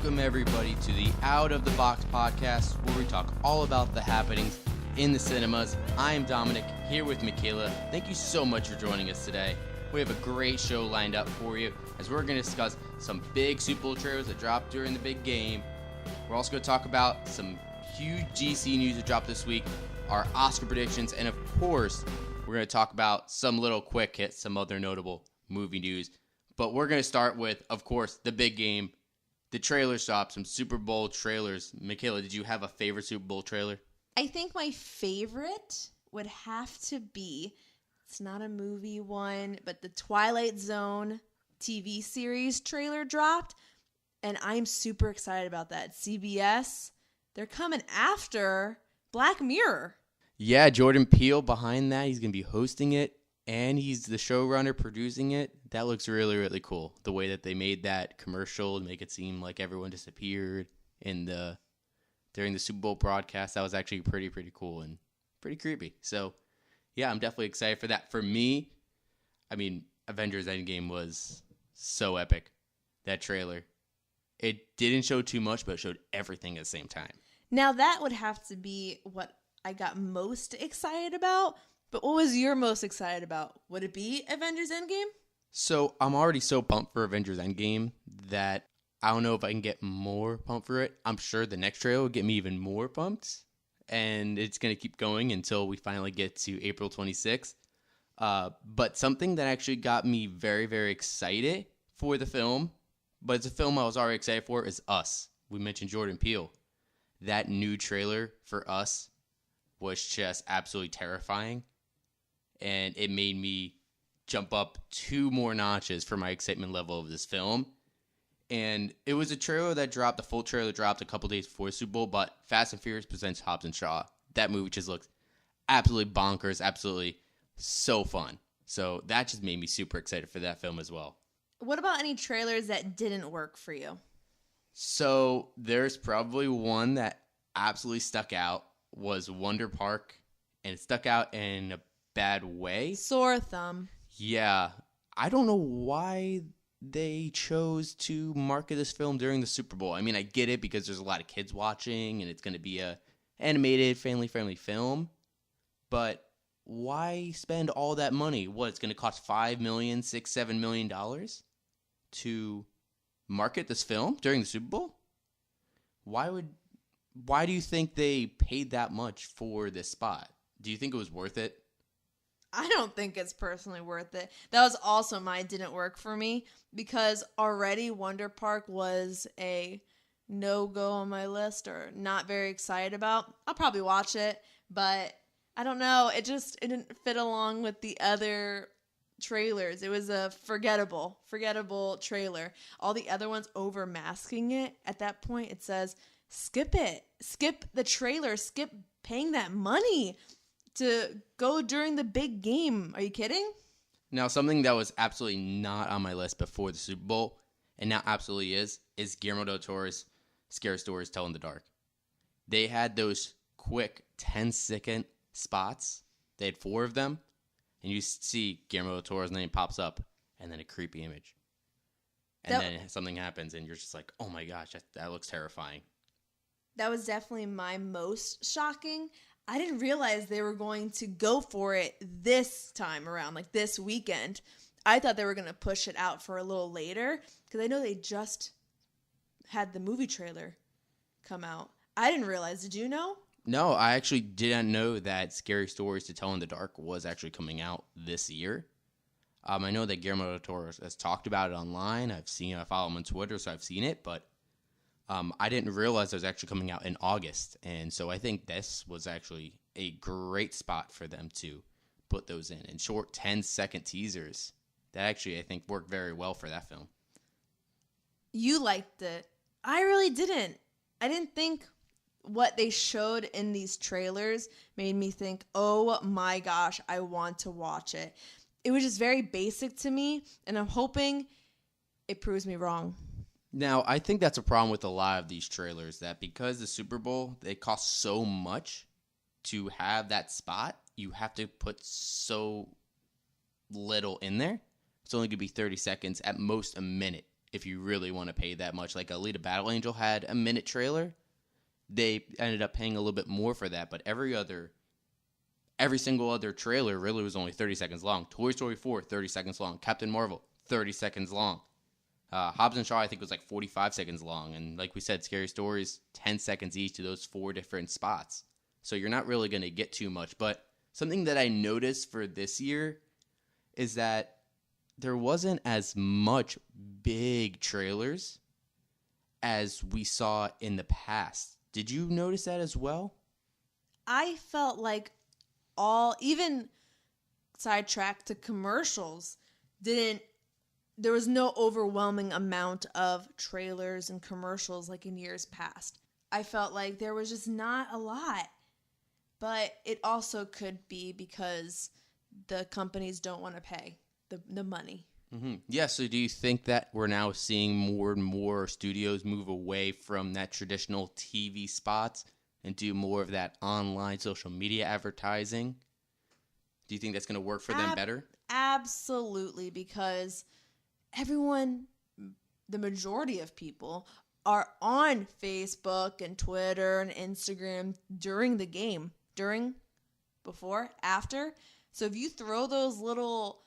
Welcome everybody to the Out of the Box podcast, where we talk all about the happenings in the cinemas. I am Dominick, here with Micaela. Thank you so much for joining us today. We have a great show lined up for you, as we're going to discuss some big Super Bowl trailers that dropped during the big game. We're also going to talk about some huge GC news that dropped this week, our Oscar predictions, and of course, we're going to talk about some little quick hits, some other notable movie news. But we're going to start with, of course, the big game, the trailer shop, some Super Bowl trailers. Micaela, did you have a favorite Super Bowl trailer? I think my favorite would have to be, it's not a movie one, but the Twilight Zone TV series trailer dropped, and I'm super excited about that. CBS, they're coming after Black Mirror. Yeah, Jordan Peele behind that. He's going to be hosting it, and he's the showrunner producing it. That looks really, really cool. The way that they made that commercial and make it seem like everyone disappeared during the Super Bowl broadcast, that was actually pretty cool and pretty creepy. So, yeah, I'm definitely excited for that. For me, I mean, Avengers Endgame was so epic, that trailer. It didn't show too much, but it showed everything at the same time. Now, that would have to be what I got most excited about. But what was your most excited about? Would it be Avengers Endgame? So I'm already so pumped for Avengers Endgame that I don't know if I can get more pumped for it. I'm sure the next trailer will get me even more pumped. And it's going to keep going until we finally get to April 26th. But something that actually got me very, very excited for the film, but it's a film I was already excited for, is Us. We mentioned Jordan Peele. That new trailer for Us was just absolutely terrifying. And it made me jump up 2 more notches for my excitement level of this film. And it was a trailer that dropped, the full trailer dropped a couple days before Super Bowl, but Fast and Furious presents Hobbs and Shaw. That movie just looks absolutely bonkers, absolutely so fun. So that just made me super excited for that film as well. What about any trailers that didn't work for you? So there's probably one that absolutely stuck out, was Wonder Park, and it stuck out in a bad way. Sore thumb. Yeah, I don't know why they chose to market this film during the Super Bowl. I mean, I get it because there's a lot of kids watching and it's going to be a animated, family-friendly film. But why spend all that money? What, it's going to cost $5 million, $6, $7 million to market this film during the Super Bowl? Why do you think they paid that much for this spot? Do you think it was worth it? I don't think it's personally worth it. That was also my didn't work for me, because already Wonder Park was a no-go on my list, or not very excited about. I'll probably watch it, but I don't know. It didn't fit along with the other trailers. It was a forgettable trailer. All the other ones over masking it. At that point, it says, skip it. Skip the trailer. Skip paying that money to go during the big game. Are you kidding? Now, something that was absolutely not on my list before the Super Bowl, and now absolutely is Guillermo del Toro's Scary Stories Tell in the Dark. They had those quick 10-second spots. They had 4 of them, and you see Guillermo del Toro's name pops up, and then a creepy image. And then something happens, and you're just like, oh my gosh, that looks terrifying. That was definitely my most shocking. I didn't realize they were going to go for it this time around, like this weekend. I thought they were going to push it out for a little later, because I know they just had the movie trailer come out. I didn't realize. Did you know? No, I actually didn't know that Scary Stories to Tell in the Dark was actually coming out this year. I know that Guillermo del Toro has talked about it online. I follow him on Twitter, so I've seen it, but I didn't realize it was actually coming out in August, and so I think this was actually a great spot for them to put those in short 10-second teasers. That actually, I think, worked very well for that film. You liked it. I really didn't. I didn't think what they showed in these trailers made me think, oh my gosh, I want to watch it. It was just very basic to me, and I'm hoping it proves me wrong. Now, I think that's a problem with a lot of these trailers, that because the Super Bowl, they cost so much to have that spot, you have to put so little in there. It's only going to be 30 seconds, at most a minute if you really want to pay that much. Like Alita Battle Angel had a minute trailer. They ended up paying a little bit more for that, but every single other trailer really was only 30 seconds long. Toy Story 4, 30 seconds long. Captain Marvel, 30 seconds long. Hobbs and Shaw, I think, was like 45 seconds long. And like we said, Scary Stories, 10 seconds each to those 4 different spots. So you're not really going to get too much. But something that I noticed for this year is that there wasn't as much big trailers as we saw in the past. Did you notice that as well? I felt like even sidetracked to commercials, there was no overwhelming amount of trailers and commercials like in years past. I felt like there was just not a lot. But it also could be because the companies don't want to pay the money. Mm-hmm. Yeah, so do you think that we're now seeing more and more studios move away from that traditional TV spots and do more of that online social media advertising? Do you think that's going to work for them better? Absolutely, because the majority of people are on Facebook and Twitter and Instagram during the game. Before, after. So if you throw those little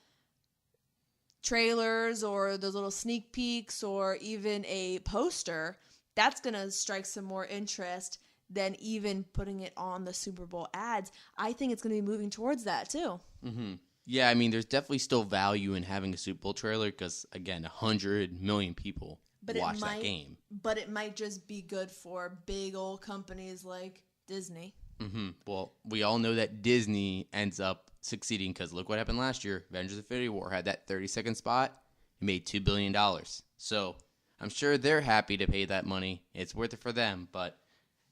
trailers or those little sneak peeks or even a poster, that's going to strike some more interest than even putting it on the Super Bowl ads. I think it's going to be moving towards that too. Mm-hmm. Yeah, I mean, there's definitely still value in having a Super Bowl trailer because, again, 100 million people watch that game. But it might just be good for big old companies like Disney. Mm-hmm. Well, we all know that Disney ends up succeeding because look what happened last year. Avengers Infinity War had that 30-second spot. It made $2 billion. So I'm sure they're happy to pay that money. It's worth it for them, but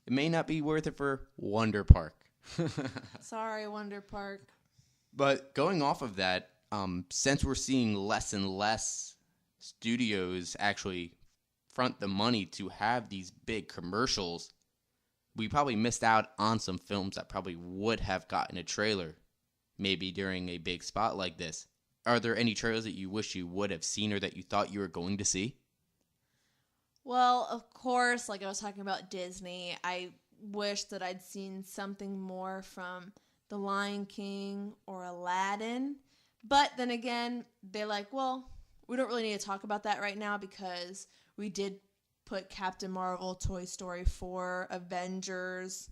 it may not be worth it for Wonder Park. Sorry, Wonder Park. But going off of that, since we're seeing less and less studios actually front the money to have these big commercials, we probably missed out on some films that probably would have gotten a trailer maybe during a big spot like this. Are there any trailers that you wish you would have seen or that you thought you were going to see? Well, of course, like I was talking about Disney, I wish that I'd seen something more from The Lion King or Aladdin. But then again, they're like, well, we don't really need to talk about that right now because we did put Captain Marvel, Toy Story 4, Avengers,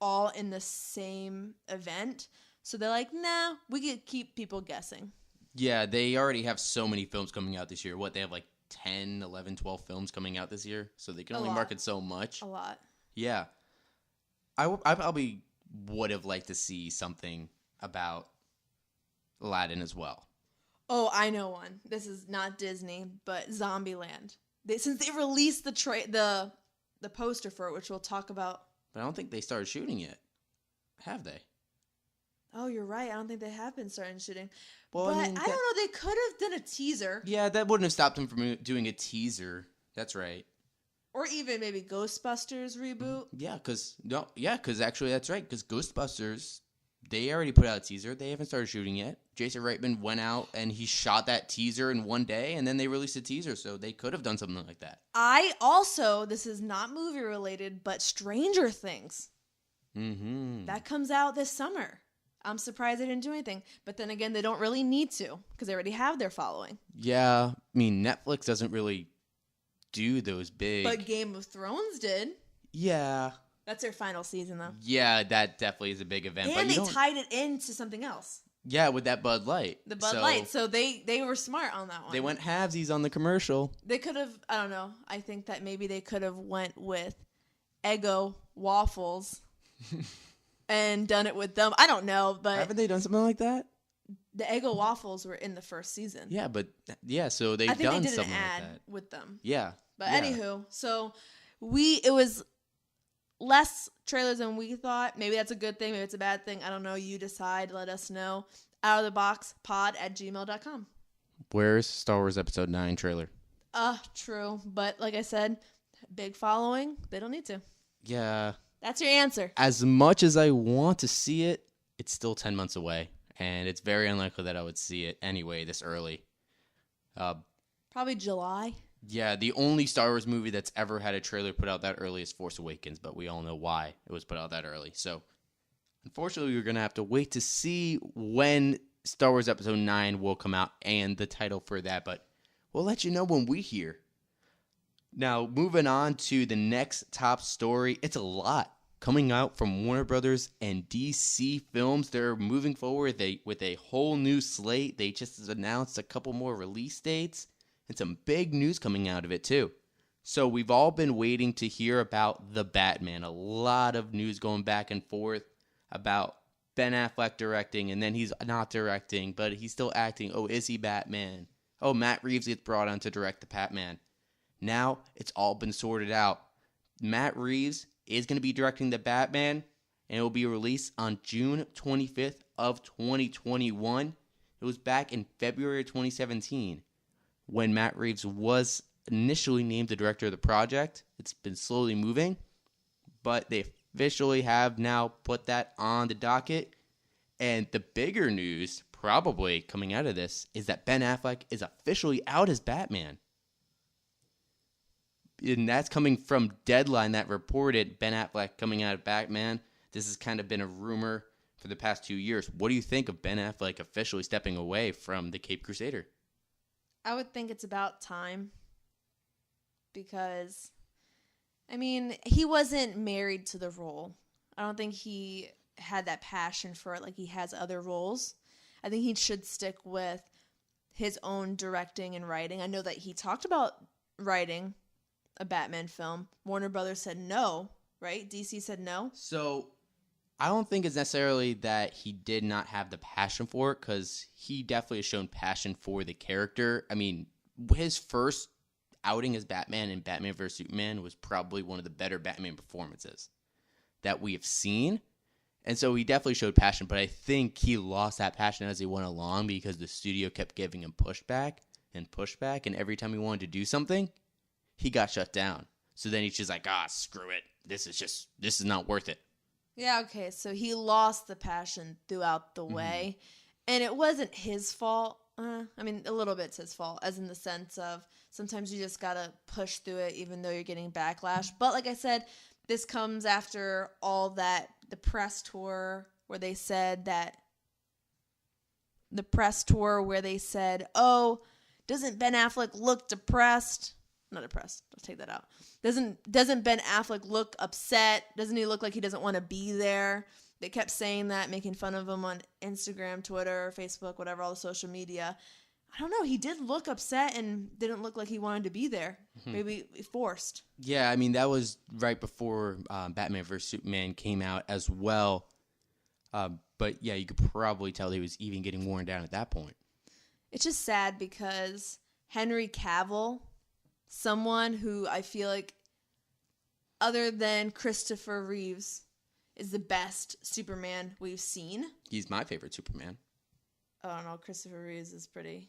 all in the same event. So they're like, nah, we could keep people guessing. Yeah, they already have so many films coming out this year. They have like 10, 11, 12 films coming out this year. So they can only market so much. A lot. Yeah. I probably would have liked to see something about Aladdin as well. Oh, I know one. This is not Disney, but Zombieland. Since they released the poster for it, which we'll talk about. But I don't think they started shooting yet. Have they? Oh, you're right. I don't think they have been starting shooting. Well, but I don't know. They could have done a teaser. Yeah, that wouldn't have stopped them from doing a teaser. That's right. Or even maybe Ghostbusters reboot. Yeah, because actually that's right. Because Ghostbusters, they already put out a teaser. They haven't started shooting yet. Jason Reitman went out and he shot that teaser in one day, and then they released a teaser. So they could have done something like that. This is not movie related, but Stranger Things. Mm-hmm. That comes out this summer. I'm surprised they didn't do anything. But then again, they don't really need to because they already have their following. Yeah, I mean, Netflix doesn't really do those big. But Game of Thrones did. Yeah. That's their final season, though. Yeah, that definitely is a big event. And they tied it into something else. Yeah, with that Bud Light. The Bud Light. So they were smart on that one. They went halvesies on the commercial. They could have, I don't know. I think that maybe they could have went with Eggo waffles and done it with them. I don't know, but haven't they done something like that? The Eggo waffles were in the first season. Yeah, but so they've done something like that. I think they did an ad with them. Yeah. But anywho, so it was less trailers than we thought. Maybe that's a good thing. Maybe it's a bad thing. I don't know. You decide. Let us know. outoftheboxpod@gmail.com. Where's Star Wars Episode 9 trailer? True. But like I said, big following. They don't need to. Yeah. That's your answer. As much as I want to see it, it's still 10 months away. And it's very unlikely that I would see it anyway this early. Probably July. Yeah, the only Star Wars movie that's ever had a trailer put out that early is Force Awakens, but we all know why it was put out that early. So, unfortunately, we're going to have to wait to see when Star Wars Episode 9 will come out and the title for that, but we'll let you know when we hear. Now, moving on to the next top story, it's a lot coming out from Warner Brothers and DC Films. They're moving forward with a whole new slate. They just announced a couple more release dates and some big news coming out of it too. So we've all been waiting to hear about The Batman. A lot of news going back and forth about Ben Affleck directing, and then he's not directing, but he's still acting. Oh, is he Batman? Oh, Matt Reeves gets brought on to direct the Batman. Now it's all been sorted out. Matt Reeves is going to be directing the Batman, and it will be released on June 25th of 2021. It was back in February 2017 when Matt Reeves was initially named the director of the project. It's been slowly moving, but they officially have now put that on the docket. And the bigger news probably coming out of this is that Ben Affleck is officially out as Batman. And that's coming from Deadline that reported Ben Affleck coming out of Batman. This has kind of been a rumor for the past 2 years. What do you think of Ben Affleck officially stepping away from the Caped Crusader? I would think it's about time because, I mean, he wasn't married to the role. I don't think he had that passion for it like he has other roles. I think he should stick with his own directing and writing. I know that he talked about writing a Batman film. Warner Brothers said no, right? DC said no. So I don't think it's necessarily that he did not have the passion for it, because he definitely has shown passion for the character. I mean, his first outing as Batman in Batman vs. Superman was probably one of the better Batman performances that we have seen. And so he definitely showed passion, but I think he lost that passion as he went along because the studio kept giving him pushback, and every time he wanted to do something, he got shut down. So then he's just like, screw it. This is not worth it. Yeah, okay. So he lost the passion throughout the way. And it wasn't his fault. I mean, a little bit's his fault, as in the sense of sometimes you just got to push through it even though you're getting backlash. But like I said, this comes after all that, the press tour where they said, oh, doesn't Ben Affleck look depressed? Not depressed. Let's take that out. Doesn't Ben Affleck look upset? Doesn't he look like he doesn't want to be there? They kept saying that, making fun of him on Instagram, Twitter, Facebook, whatever, all the social media. I don't know. He did look upset and didn't look like he wanted to be there. Maybe forced. Yeah, I mean, that was right before Batman vs. Superman came out as well. But yeah, you could probably tell he was even getting worn down at that point. It's just sad because Henry Cavill, someone who I feel like, other than Christopher Reeves, is the best Superman we've seen. He's my favorite Superman. I don't know. Christopher Reeves is pretty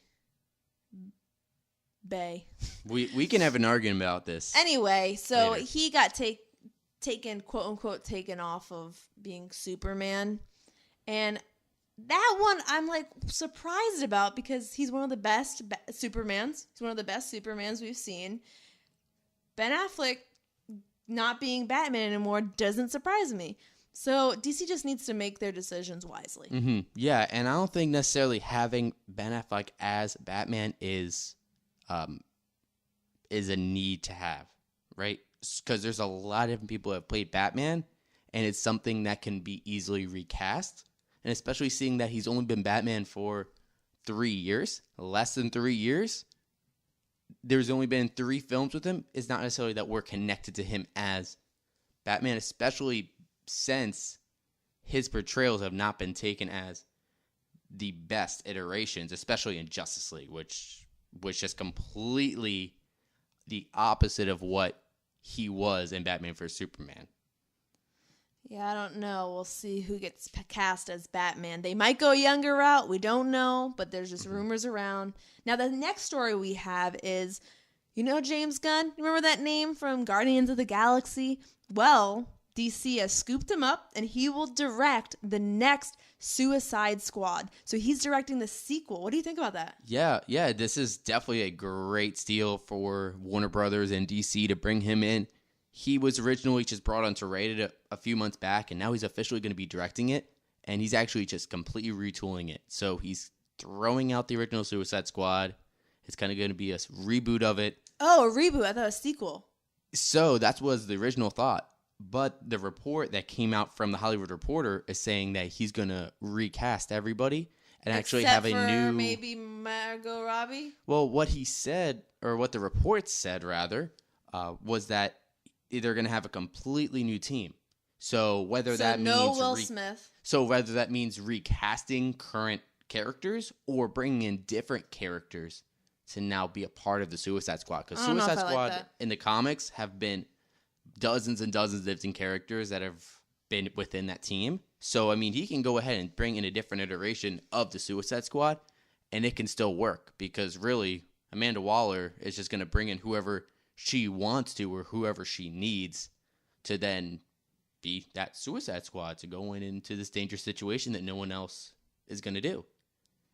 bae. We can have an argument about this. Anyway, so later. he got taken, quote unquote, taken off of being Superman. And that one I'm like surprised about because he's one of the best Supermans. He's one of the best Supermans we've seen. Ben Affleck not being Batman anymore doesn't surprise me. So DC just needs to make their decisions wisely. Yeah, and I don't think necessarily having Ben Affleck as Batman is a need to have, right? Because there's a lot of different people who have played Batman, and it's something that can be easily recast. And especially seeing that he's only been Batman for 3 years, less than 3 years. There's only been 3 films with him. It's not necessarily that we're connected to him as Batman, especially since his portrayals have not been taken as the best iterations, especially in Justice League, which was just completely the opposite of what he was in Batman vs. Superman. Yeah, I don't know. We'll see who gets cast as Batman. They might go a younger route. We don't know, but there's just rumors around. Now, the next story we have is, James Gunn? You remember that name from Guardians of the Galaxy? Well, DC has scooped him up, and he will direct the next Suicide Squad. So he's directing the sequel. What do you think about that? Yeah, this is definitely a great steal for Warner Brothers and DC to bring him in. He was originally just brought onto Rated a few months back, and now he's officially going to be directing it, and he's actually just completely retooling it. So he's throwing out the original Suicide Squad. It's kind of going to be a reboot of it. Oh, a reboot. I thought a sequel. So that was the original thought. But the report that came out from the Hollywood Reporter is saying that he's going to recast everybody and actually have a new... maybe Margot Robbie? Well, what he said, or what the report said, rather, was that they're going to have a completely new team. So whether that means... Will Smith. So whether that means recasting current characters or bringing in different characters to now be a part of the Suicide Squad. Because Suicide Squad in the comics have been dozens and dozens of different characters that have been within that team. So, I mean, he can go ahead and bring in a different iteration of the Suicide Squad, and it can still work. Because really, Amanda Waller is just going to bring in whoever she wants to or whoever she needs to then be that Suicide Squad to go into this dangerous situation that no one else is going to do.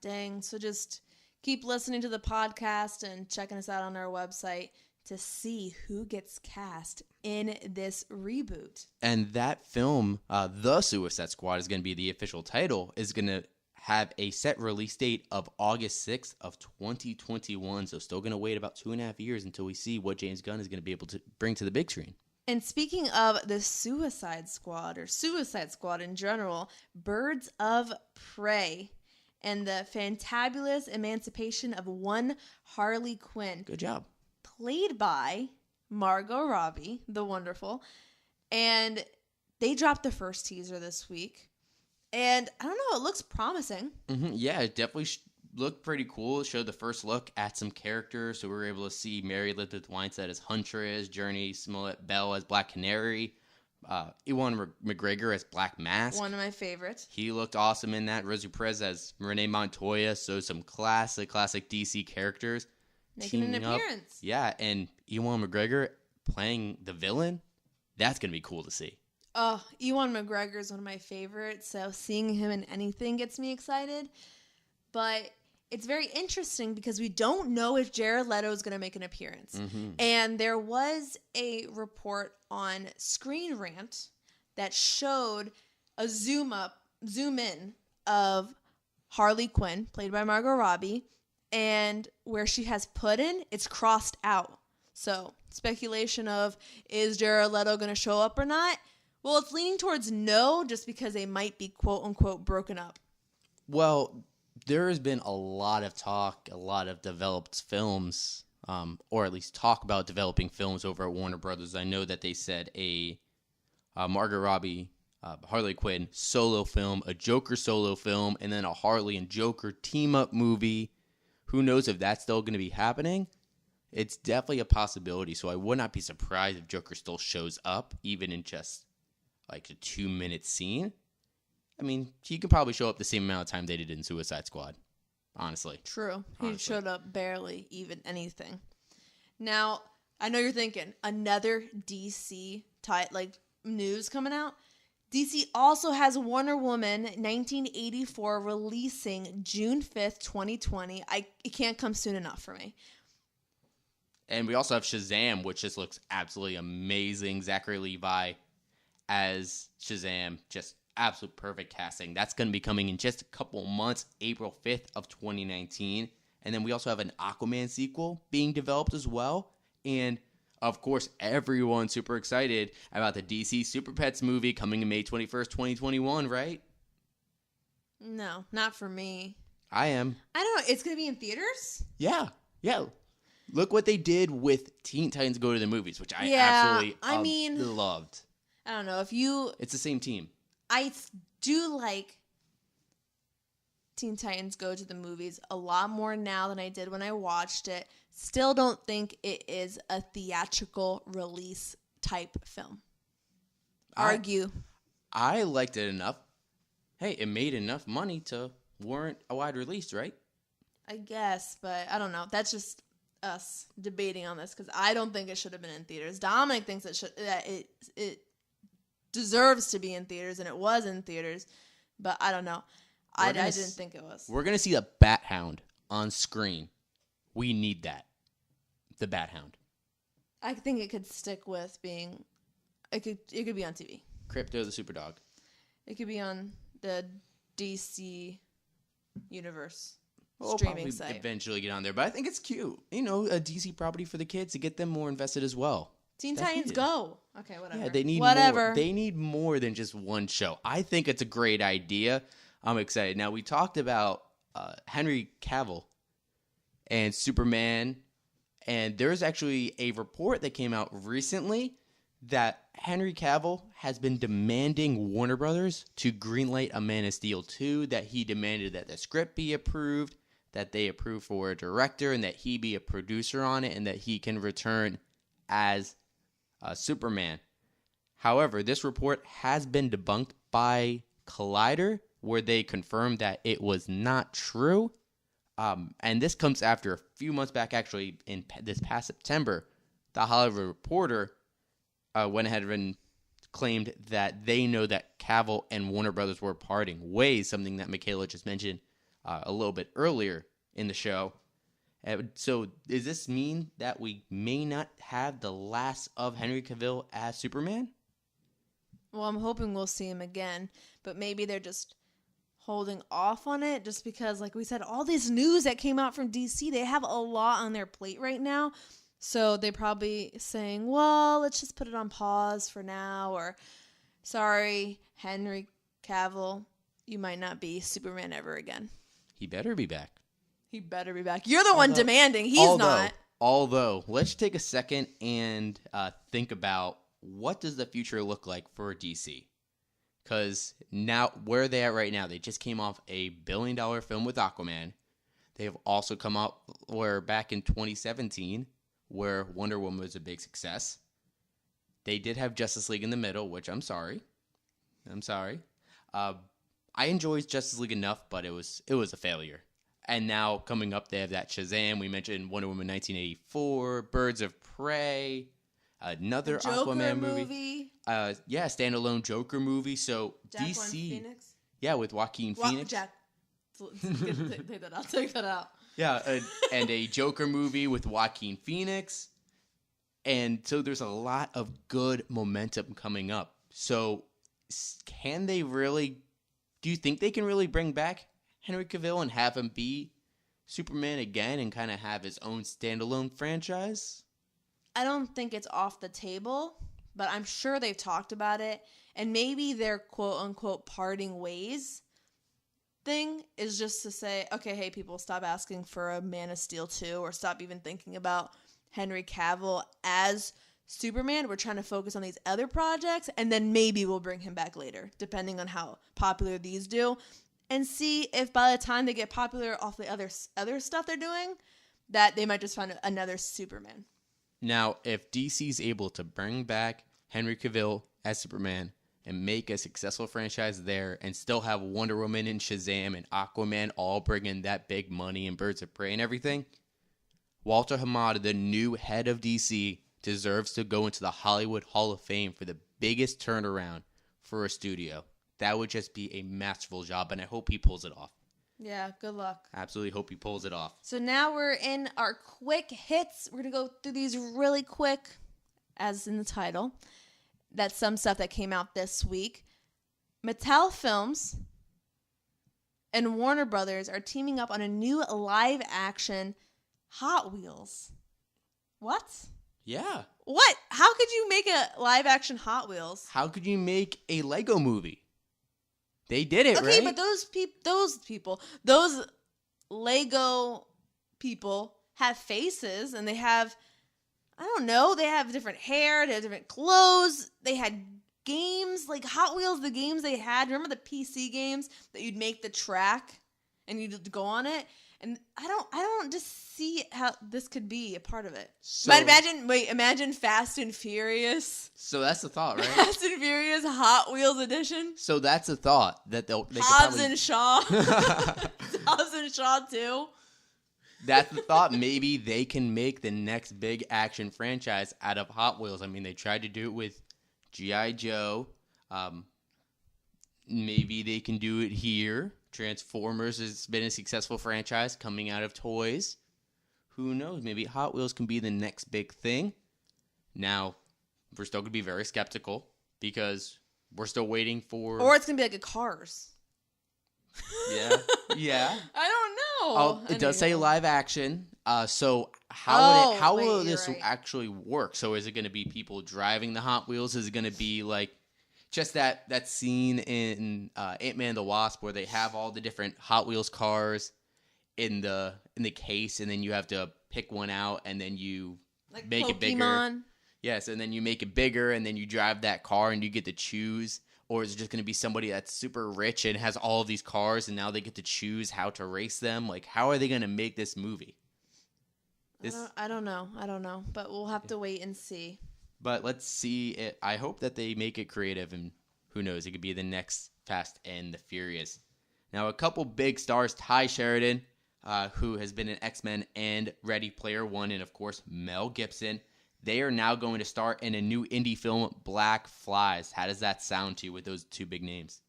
Dang. So just keep listening to the podcast and checking us out on our website to see who gets cast in this reboot. And that film, The Suicide Squad, is going to be the official title, is going to have a set release date of August 6th of 2021. So still going to wait about 2.5 years until we see what James Gunn is going to be able to bring to the big screen. And speaking of the Suicide Squad, or Suicide Squad in general, Birds of Prey and the fantabulous emancipation of one Harley Quinn. Good job. Played by Margot Robbie, the wonderful. And they dropped the first teaser this week. And I don't know, it looks promising. Yeah, it definitely looked pretty cool. It showed the first look at some characters. So we were able to see Mary Elizabeth Winstead as Huntress, Journey Smollett Bell as Black Canary, Ewan McGregor as Black Mask. One of my favorites. He looked awesome in that. Rosie Perez as Renee Montoya. So some classic DC characters. Making an appearance. Yeah, and Ewan McGregor playing the villain. That's going to be cool to see. Oh, Ewan McGregor is one of my favorites, so seeing him in anything gets me excited. But it's very interesting because we don't know if Jared Leto is going to make an appearance. And there was a report on Screen Rant that showed a zoom in of Harley Quinn, played by Margot Robbie, and where she has Puddin', it's crossed out. So speculation of, is Jared Leto going to show up or not? Well, it's leaning towards no, just because they might be quote-unquote broken up. Well, there has been a lot of talk, a lot of developed films, or at least talk about developing films over at Warner Brothers. I know that they said a Margot Robbie, Harley Quinn solo film, a Joker solo film, and then a Harley and Joker team-up movie. Who knows if that's still going to be happening? It's definitely a possibility, so I would not be surprised if Joker still shows up, even in just like a 2-minute scene. I mean, he could probably show up the same amount of time they did in Suicide Squad, honestly. True. He showed up barely even anything. Now, I know you're thinking, another DC news coming out. DC also has Wonder Woman 1984 releasing June 5th, 2020. It can't come soon enough for me. And we also have Shazam, which just looks absolutely amazing. Zachary Levi as Shazam, just absolute perfect casting. That's going to be coming in just a couple months, April 5th of 2019. And then we also have an Aquaman sequel being developed as well. And of course, everyone's super excited about the DC Super Pets movie coming in May 21st, 2021, right? No, not for me. I am. I don't know. It's going to be in theaters? Yeah. Look what they did with Teen Titans Go to the Movies, which I absolutely loved. I don't know. It's the same team. I do like Teen Titans Go to the Movies a lot more now than I did when I watched it. Still don't think it is a theatrical release type film. Argue. I liked it enough. Hey, it made enough money to warrant a wide release, right? I guess, but I don't know. That's just us debating on this because I don't think it should have been in theaters. Dominick thinks it deserves to be in theaters, and it was in theaters. But I don't know. I didn't think it was. We're going to see a Bat Hound on screen. We need that. The Bat Hound. I think it could stick with being... It could be on TV. Crypto the Superdog. It could be on the DC universe We'll streaming site. Eventually get on there, but I think it's cute. You know, a DC property for the kids to get them more invested as well. Teen Titans Go. Okay, whatever. Yeah, they need more. They need more than just one show. I think it's a great idea. I'm excited. Now, we talked about Henry Cavill and Superman, and there's actually a report that came out recently that Henry Cavill has been demanding Warner Brothers to greenlight a Man of Steel 2, that he demanded that the script be approved, that they approve for a director, and that he be a producer on it, and that he can return as Superman. However, this report has been debunked by Collider, where they confirmed that it was not true. And this comes after a few months back, actually, in this past September, the Hollywood Reporter went ahead and claimed that they know that Cavill and Warner Brothers were parting ways, something that Micaela just mentioned a little bit earlier in the show. So does this mean that we may not have the last of Henry Cavill as Superman? Well, I'm hoping we'll see him again, but maybe they're just holding off on it just because, like we said, all this news that came out from DC, they have a lot on their plate right now. So they probably saying, well, let's just put it on pause for now, or sorry, Henry Cavill, you might not be Superman ever again. He better be back. He better be back. You're the one demanding. He's not. Although, let's take a second and think about what does the future look like for DC? Because now, where are they at right now? They just came off a $1 billion film with Aquaman. They have also come out where back in 2017, where Wonder Woman was a big success. They did have Justice League in the middle, which I'm sorry. I enjoyed Justice League enough, but it was a failure. And now coming up, they have that Shazam. We mentioned Wonder Woman 1984, Birds of Prey, another Aquaman movie. Standalone Joker movie. So Jack DC, Phoenix? Yeah, with Joaquin Phoenix. Take that out. Yeah, and a Joker movie with Joaquin Phoenix. And so there's a lot of good momentum coming up. So can they really, do you think they can really bring back Henry Cavill and have him be Superman again and kind of have his own standalone franchise? I don't think it's off the table, but I'm sure they've talked about it. And maybe their quote-unquote parting ways thing is just to say, okay, hey, people, stop asking for a Man of Steel 2 or stop even thinking about Henry Cavill as Superman. We're trying to focus on these other projects, and then maybe we'll bring him back later, depending on how popular these do, and see if by the time they get popular off the other stuff they're doing, that they might just find another Superman. Now, if DC's able to bring back Henry Cavill as Superman and make a successful franchise there and still have Wonder Woman and Shazam and Aquaman all bringing that big money and Birds of Prey and everything, Walter Hamada, the new head of DC, deserves to go into the Hollywood Hall of Fame for the biggest turnaround for a studio. That would just be a masterful job, and I hope he pulls it off. Yeah, good luck. Absolutely hope he pulls it off. So now we're in our quick hits. We're going to go through these really quick, as in the title. That's some stuff that came out this week. Mattel Films and Warner Brothers are teaming up on a new live-action Hot Wheels. What? Yeah. What? How could you make a live-action Hot Wheels? How could you make a Lego movie? They did it, right? Okay, but those Lego people have faces, and they have, I don't know, they have different hair, they have different clothes, they had games, like Hot Wheels, the games they had, remember the PC games that you'd make the track, and you'd go on it? And I don't just see how this could be a part of it. So, but imagine Fast and Furious. So that's the thought, right? Fast and Furious Hot Wheels edition. So that's the thought that they Hobbs and Shaw. Hobbs and Shaw too. That's the thought. Maybe they can make the next big action franchise out of Hot Wheels. I mean, they tried to do it with G.I. Joe. Um, maybe they can do it here. Transformers has been a successful franchise coming out of toys. Who knows? Maybe Hot Wheels can be the next big thing. Now, we're still going to be very skeptical because we're still waiting for... Or it's going to be like a Cars. Yeah. Yeah. I don't know. Oh, it does say live action. So how will this actually work? So is it going to be people driving the Hot Wheels? Is it going to be like just that scene in Ant-Man and the Wasp where they have all the different Hot Wheels cars in the case, and then you have to pick one out, and then you like make Pokemon. It bigger. Yes, and then you make it bigger, and then you drive that car, and you get to choose. Or is it just going to be somebody that's super rich and has all of these cars, and now they get to choose how to race them? Like, how are they going to make this movie? I don't know. But we'll have to wait and see. But let's see it. I hope that they make it creative, and who knows, it could be the next Fast and the Furious. Now, a couple big stars, Ty Sheridan, who has been in X-Men and Ready Player One, and of course, Mel Gibson. They are now going to star in a new indie film, Black Flies. How does that sound to you with those two big names?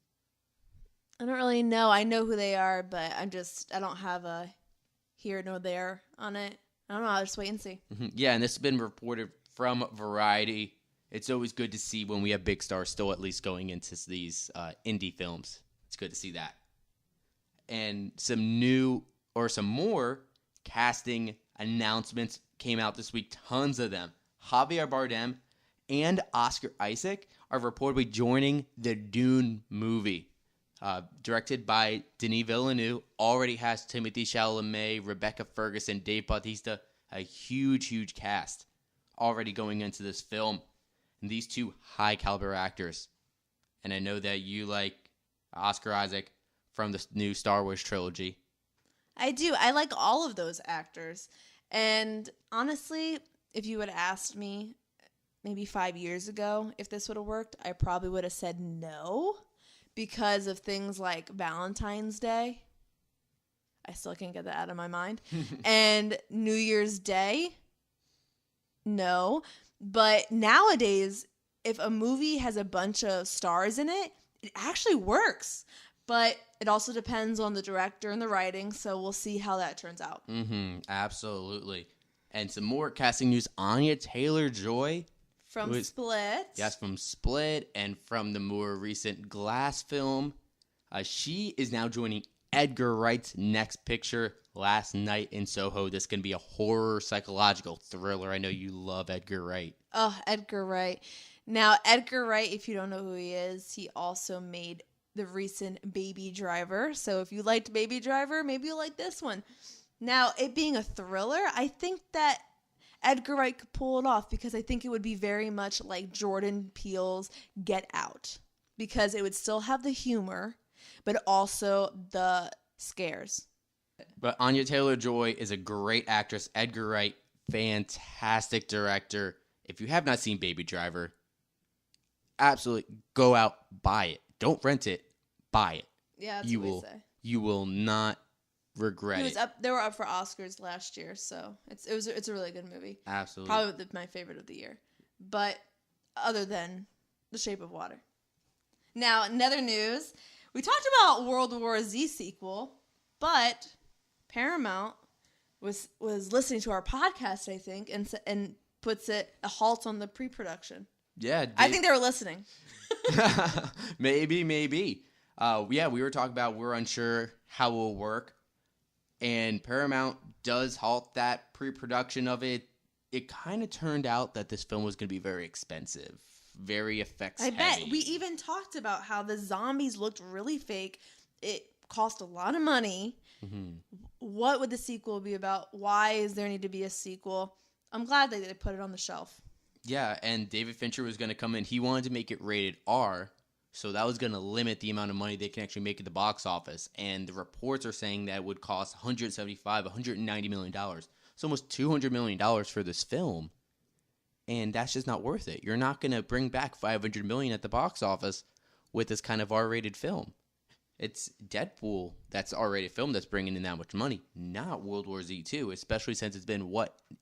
I don't really know. I know who they are, but I don't have a here nor there on it. I don't know. I'll just wait and see. Mm-hmm. Yeah, and this has been reported from Variety. It's always good to see when we have big stars still at least going into these indie films. It's good to see that. And some more casting announcements came out this week. Tons of them. Javier Bardem and Oscar Isaac are reportedly joining the Dune movie. Directed by Denis Villeneuve, already has Timothée Chalamet, Rebecca Ferguson, Dave Bautista, a huge cast already going into this film. And these two high-caliber actors. And I know that you like Oscar Isaac from the new Star Wars trilogy. I do. I like all of those actors. And honestly, if you had asked me maybe 5 years ago if this would have worked, I probably would have said no because of things like Valentine's Day. I still can't get that out of my mind. And New Year's Day. No. But nowadays, if a movie has a bunch of stars in it, it actually works. But it also depends on the director and the writing, so we'll see how that turns out. Absolutely. And some more casting news. Anya Taylor-Joy. From Split. Yes, from Split and from the more recent Glass film. She is now joining Edgar Wright's next picture, Last Night in Soho. This can be a horror psychological thriller. I know you love Edgar Wright. Oh, Edgar Wright. Now, Edgar Wright, if you don't know who he is, he also made the recent Baby Driver. So if you liked Baby Driver, maybe you'll like this one. Now, it being a thriller, I think that Edgar Wright could pull it off because I think it would be very much like Jordan Peele's Get Out because it would still have the humor, but also the scares. But Anya Taylor-Joy is a great actress. Edgar Wright, fantastic director. If you have not seen Baby Driver, absolutely go out, buy it. Don't rent it, buy it. Yeah, that's what we say. You will not regret it. They were up for Oscars last year, so it's a really good movie. Absolutely. Probably my favorite of the year. But other than The Shape of Water. Now, another news. We talked about World War Z sequel, but Paramount was listening to our podcast, I think, and puts a halt on the pre-production. Yeah. I think they were listening. Maybe. Yeah, we were talking about we're unsure how it will work. And Paramount does halt that pre-production of it. It kind of turned out that this film was going to be very expensive, very effects heavy. I bet. We even talked about how the zombies looked really fake. It cost a lot of money. Mm-hmm. What would the sequel be about? Why is there need to be a sequel? I'm glad that they put it on the shelf. Yeah, and David Fincher was going to come in. He wanted to make it rated R, so that was going to limit the amount of money they can actually make at the box office. And the reports are saying that it would cost $190 million. It's almost $200 million for this film. And that's just not worth it. You're not going to bring back $500 million at the box office with this kind of R-rated film. It's Deadpool that's R-rated film that's bringing in that much money, not World War Z 2, especially since it's been,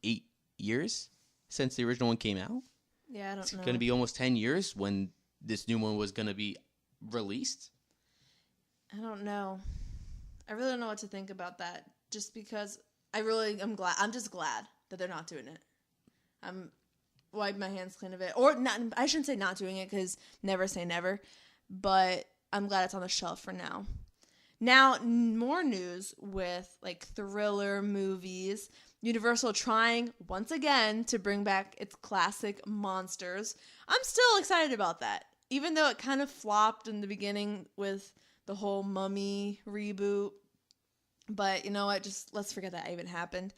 8 years since the original one came out? Yeah, I don't know. It's going to be almost 10 years when this new one was going to be released? I don't know. I really don't know what to think about that. Just because I'm glad. I'm just glad that they're not doing it. I'm wipe my hands clean of it. Or not. I shouldn't say not doing it because never say never. But I'm glad it's on the shelf for now. Now, more news with like thriller movies. Universal trying once again to bring back its classic monsters. I'm still excited about that. Even though it kind of flopped in the beginning with the whole Mummy reboot. But you know what? Just let's forget that even happened.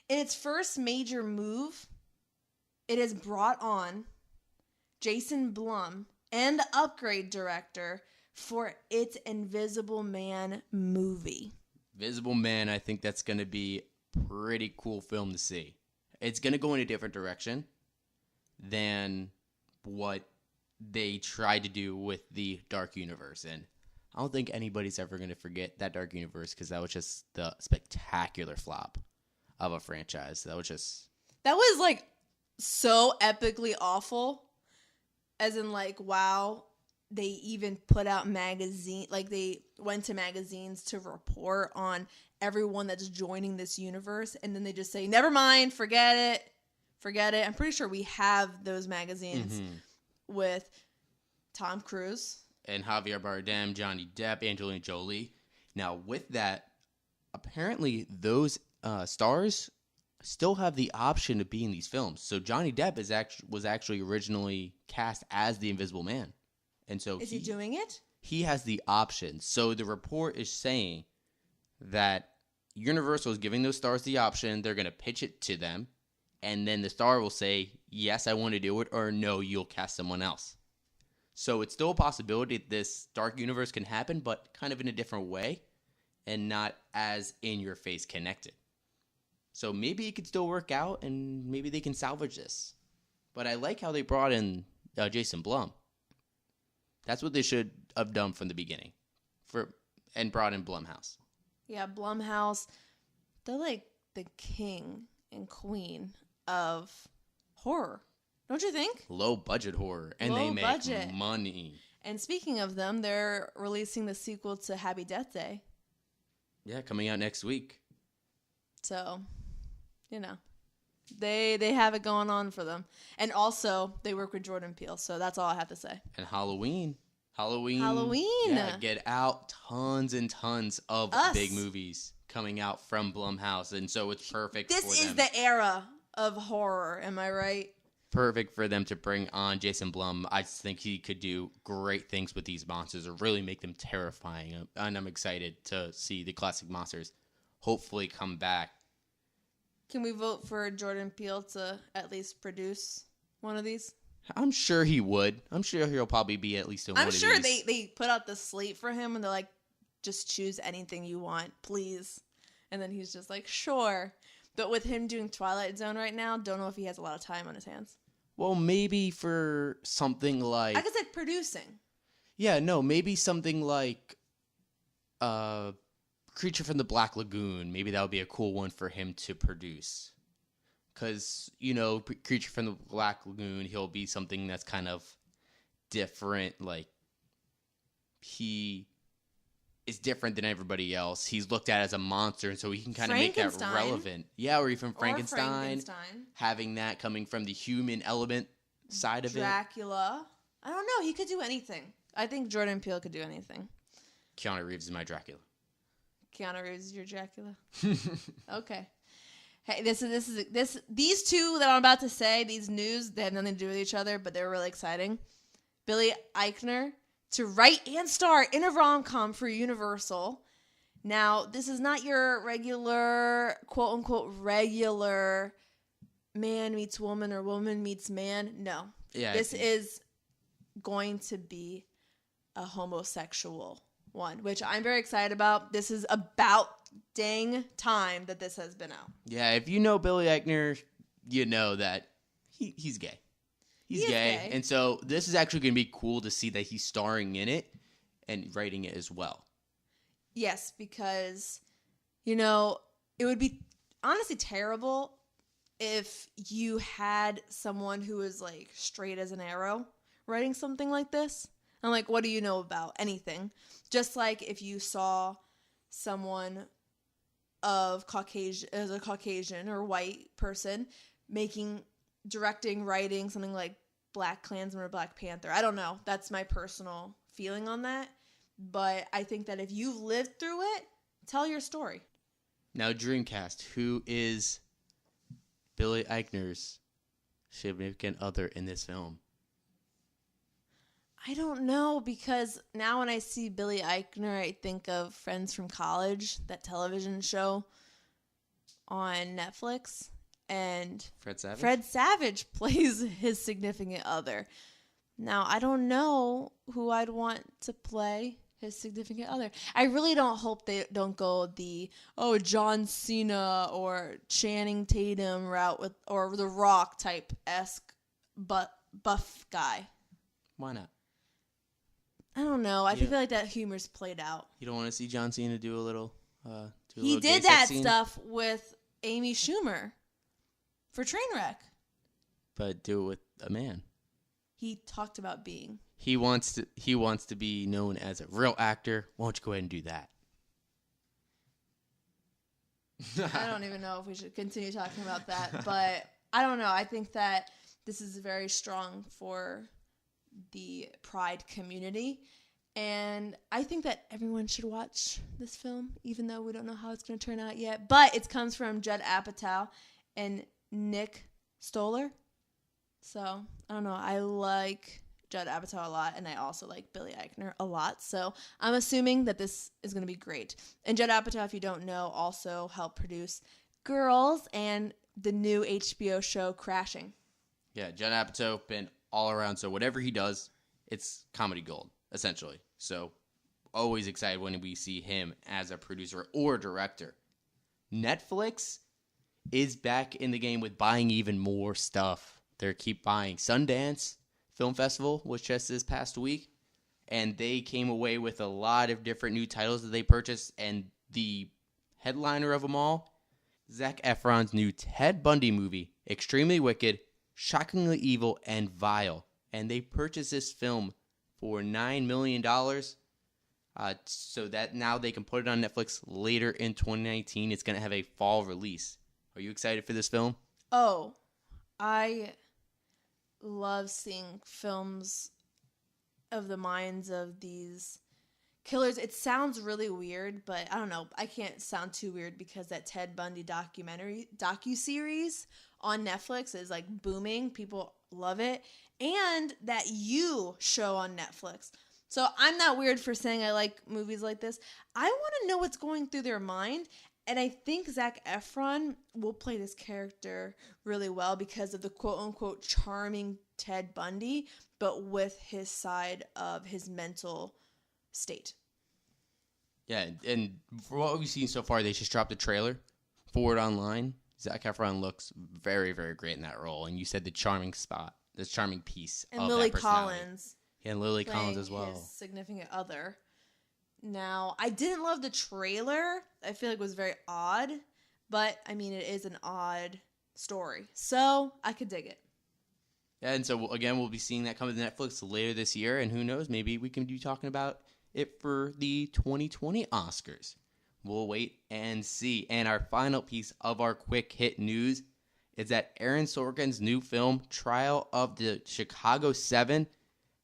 In its first major move, it has brought on Jason Blum and the Upgrade director for its Invisible Man movie. Invisible Man, I think that's going to be a pretty cool film to see. It's going to go in a different direction than what they tried to do with the Dark Universe. And I don't think anybody's ever going to forget that Dark Universe because that was just the spectacular flop of a franchise. That was like so epically awful. As in like, wow, they even put out they went to magazines to report on everyone that's joining this universe. And then they just say, never mind, forget it. I'm pretty sure we have those magazines with Tom Cruise. And Javier Bardem, Johnny Depp, Angelina Jolie. Now, with that, apparently those stars still have the option to be in these films. So Johnny Depp was actually originally cast as the Invisible Man. And so is he doing it? He has the option. So the report is saying that Universal is giving those stars the option. They're going to pitch it to them. And then the star will say, yes, I want to do it, or no, you'll cast someone else. So it's still a possibility that this Dark Universe can happen, but kind of in a different way and not as in-your-face connected. So maybe it could still work out, and maybe they can salvage this. But I like how they brought in Jason Blum. That's what they should have done from the beginning, and brought in Blumhouse. Yeah, Blumhouse. They're like the king and queen of horror. Don't you think? Low budget horror, and they make money. And speaking of them, they're releasing the sequel to Happy Death Day. Yeah, coming out next week. So, they have it going on for them. And also, they work with Jordan Peele, so that's all I have to say. And Halloween. Yeah, get out tons and tons of big movies coming out from Blumhouse, and so it's perfect for them. This is the era of horror, am I right? Perfect for them to bring on Jason Blum. I just think he could do great things with these monsters or really make them terrifying. And I'm excited to see the classic monsters hopefully come back. Can we vote for Jordan Peele to at least produce one of these? I'm sure he would. I'm sure he'll probably be at least in one of these. I'm sure they put out the slate for him and they're like, just choose anything you want, please. And then he's just like, sure. But with him doing Twilight Zone right now, don't know if he has a lot of time on his hands. Well, maybe for something like... I guess like producing. Yeah, no, maybe something like Creature from the Black Lagoon. Maybe that would be a cool one for him to produce. Because, Creature from the Black Lagoon, he'll be something that's kind of different. Like, he is different than everybody else. He's looked at as a monster, and so he can kind of make that relevant. Yeah, or even Frankenstein. Having that coming from the human element side of Dracula. I don't know. He could do anything. I think Jordan Peele could do anything. Keanu Reeves is my Dracula. Keanu Reeves is your Dracula? Okay. Hey, these two that I'm about to say, these news, they have nothing to do with each other, but they're really exciting. Billy Eichner to write and star in a rom-com for Universal. Now, this is not your regular, quote-unquote, regular man meets woman or woman meets man. No. Yeah, this is going to be a homosexual one, which I'm very excited about. This is about dang time that this has been out. Yeah, if you know Billy Eichner, you know that he's gay. He's gay. And so this is actually going to be cool to see that he's starring in it and writing it as well. Yes, because, it would be honestly terrible if you had someone who was like straight as an arrow writing something like this? I'm like, what do you know about anything? Just like if you saw someone of Caucasian, as a Caucasian or white person directing, writing something like Black Klansman or Black Panther. I don't know. That's my personal feeling on that. But I think that if you've lived through it, tell your story. Now, Dreamcast, who is Billy Eichner's significant other in this film? I don't know, because now when I see Billy Eichner, I think of Friends from College, that television show on Netflix. And Fred Savage plays his significant other. Now, I don't know who I'd want to play his significant other. I really don't hope they don't go the, John Cena or Channing Tatum route or The Rock type-esque buff guy. Why not? I don't know. I feel like that humor's played out. You don't want to see John Cena do a little He did that stuff with Amy Schumer for Trainwreck. But do it with a man. He talked about being. He wants to be known as a real actor. Why don't you go ahead and do that? I don't even know if we should continue talking about that, but I don't know. I think that this is very strong for the Pride community, and I think that everyone should watch this film, even though we don't know how it's going to turn out yet. But it comes from Judd Apatow and Nick Stoller, so I don't know. I like Judd Apatow a lot, and I also like Billy Eichner a lot, so I'm assuming that this is going to be great. And Judd Apatow, if you don't know, also helped produce Girls and the new HBO show Crashing. Yeah, Judd Apatow been all around, so whatever he does, it's comedy gold, essentially. So always excited when we see him as a producer or director. Netflix is back in the game with buying even more stuff. They keep buying. Sundance Film Festival was just this past week, and they came away with a lot of different new titles that they purchased, and the headliner of them all, Zac Efron's new Ted Bundy movie, Extremely Wicked, Shockingly Evil, and Vile. And they purchased this film for $9 million so that now they can put it on Netflix later in 2019. It's going to have a fall release. Are you excited for this film? Oh, I love seeing films of the minds of these killers. It sounds really weird, but I don't know. I can't sound too weird because that Ted Bundy docuseries on Netflix is like booming. People love it. And that You show on Netflix. So I'm not weird for saying I like movies like this. I want to know what's going through their mind. And I think Zac Efron will play this character really well because of the quote-unquote charming Ted Bundy, but with his side of his mental state. Yeah, and for what we've seen so far, they just dropped a trailer for it online. Zac Efron looks very, very great in that role. And you said the charming piece and of Lily that personality. Collins. Yeah, and Lily Collins as well. His significant other. Now, I didn't love the trailer. I feel like it was very odd. But, I mean, it is an odd story. So, I could dig it. Yeah, and so, again, we'll be seeing that come to Netflix later this year. And who knows, maybe we can be talking about it for the 2020 Oscars. We'll wait and see. And our final piece of our quick hit news is that Aaron Sorkin's new film, Trial of the Chicago 7,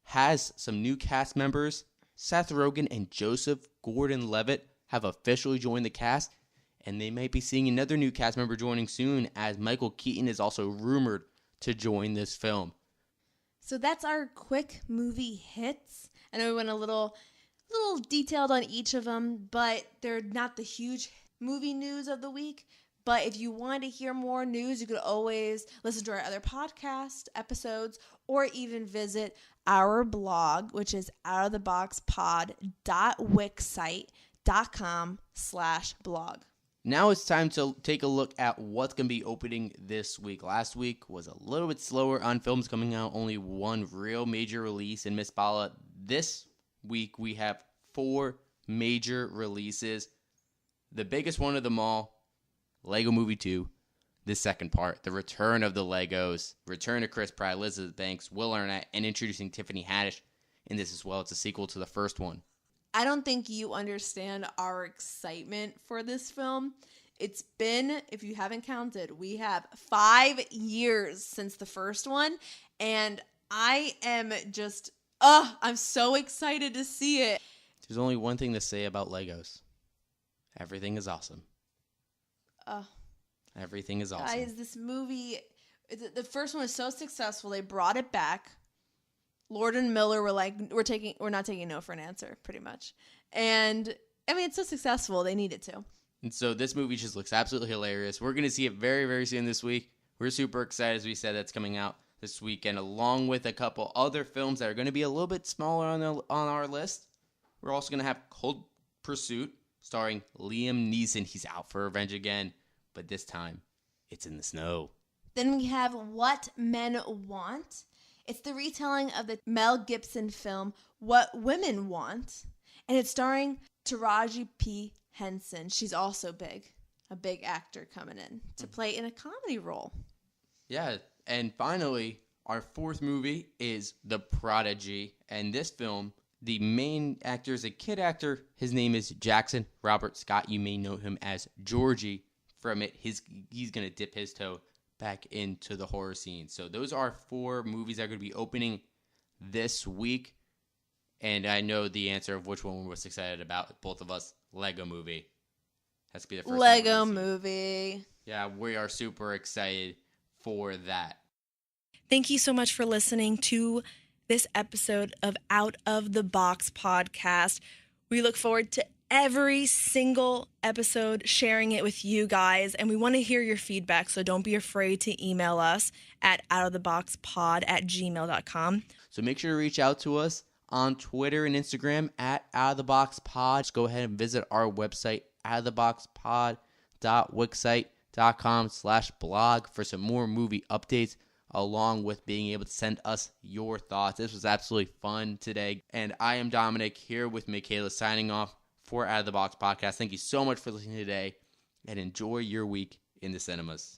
has some new cast members. Seth Rogen and Joseph Gordon-Levitt have officially joined the cast, and they might be seeing another new cast member joining soon, as Michael Keaton is also rumored to join this film. So that's our quick movie hits. I know we went a little detailed on each of them, but they're not the huge movie news of the week. But if you want to hear more news, you could always listen to our other podcast episodes or even visit our blog, which is outoftheboxpod.wixsite.com/blog. Now it's time to take a look at what's going to be opening this week. Last week was a little bit slower on films coming out. Only one real major release in Miss Bala. This week we have 4 major releases. The biggest one of them all, Lego Movie 2, the second part, the return of the Legos, return of Chris Pratt, Elizabeth Banks, Will Arnett, and introducing Tiffany Haddish in this as well. It's a sequel to the first one. I don't think you understand our excitement for this film. It's been, if you haven't counted, we have 5 years since the first one, and I am just, I'm so excited to see it. There's only one thing to say about Legos. Everything is awesome. Everything is awesome. Guys, this movie, the first one was so successful, they brought it back. Lord and Miller were like, we're not taking no for an answer, pretty much. And I mean, it's so successful, they needed to. And so this movie just looks absolutely hilarious. We're going to see it very, very soon this week. We're super excited, as we said, that's coming out this weekend, along with a couple other films that are going to be a little bit smaller on our list. We're also going to have Cold Pursuit, starring Liam Neeson. He's out for revenge again, but this time, it's in the snow. Then we have What Men Want. It's the retelling of the Mel Gibson film What Women Want, and it's starring Taraji P. Henson. She's also big, a big actor coming in to play in a comedy role. Yeah, and finally, our fourth movie is The Prodigy, and this film, the main actor is a kid actor. His name is Jackson Robert Scott. You may know him as Georgie from it. He's going to dip his toe back into the horror scene. So those are 4 movies that are going to be opening this week. And I know the answer of which one we're most excited about. Both of us, Lego Movie. Has to be the first Lego Movie. Yeah, we are super excited for that. Thank you so much for listening to this episode of Out of the Box podcast. We look forward to every single episode, sharing it with you guys, and we want to hear your feedback, so don't be afraid to email us at outoftheboxpod@gmail.com. So make sure to reach out to us on Twitter and Instagram at outoftheboxpod. Just go ahead and visit our website, outoftheboxpod.wixsite.com/blog for some more movie updates, along with being able to send us your thoughts. This was absolutely fun today, and I am Dominick here with Micaela signing off for Out of the Box podcast. Thank you so much for listening today, and enjoy your week in the cinemas.